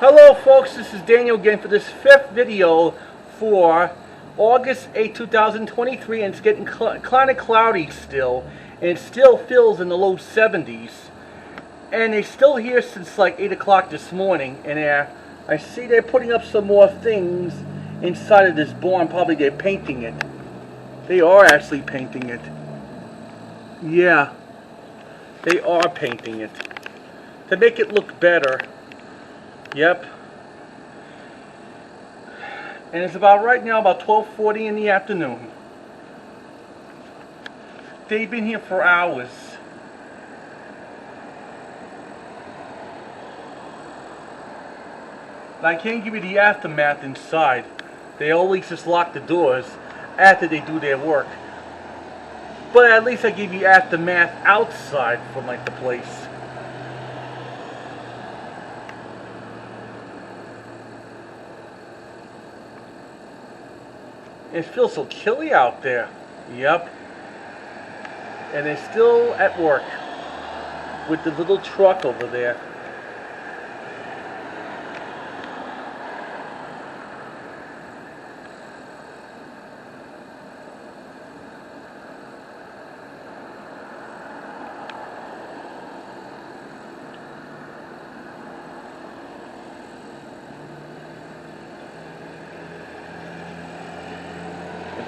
Hello folks, this is Daniel again for this fifth video for August 8, 2023, and it's getting kind of cloudy still, and it still feels in the low 70s, and they're still here since like 8 o'clock this morning, and I see they're putting up some more things inside of this barn. Probably they're painting it. They are actually painting it. Yeah, they are painting it to make it look better. Yep. And it's about right now about 12:40 in the afternoon. They've been here for hours. And I can't give you the aftermath inside. They always just lock the doors after they do their work. But at least I give you aftermath outside from like the place. It feels so chilly out there. Yep. And they're still at work with the little truck over there.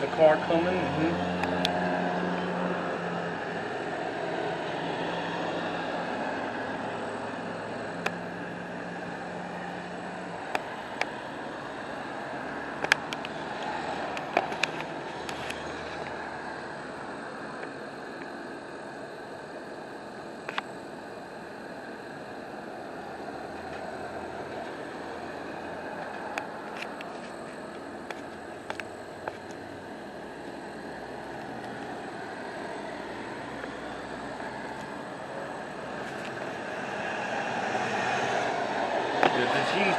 The car coming. There's the Jeep.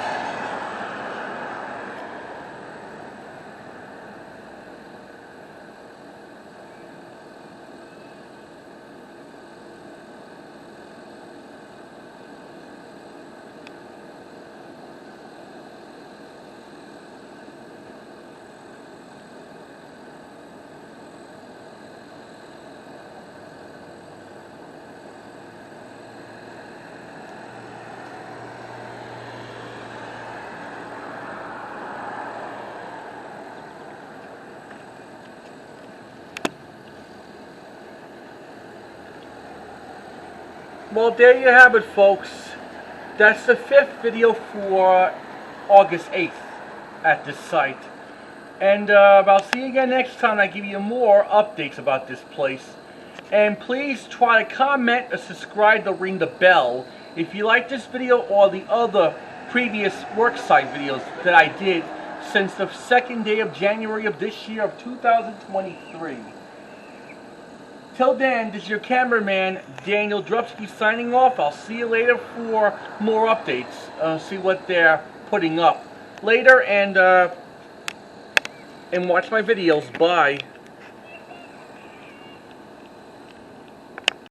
Well, there you have it, folks. That's the fifth video for August 8th at this site. And I'll see you again next time. I give you more updates about this place. And please try to comment or subscribe to ring the bell if you like this video or the other previous worksite videos that I did since the second day of January of this year of 2023. Till then, this is your cameraman, Daniel Drupsky, signing off. I'll see you later for more updates. See what they're putting up later, and watch my videos. Bye.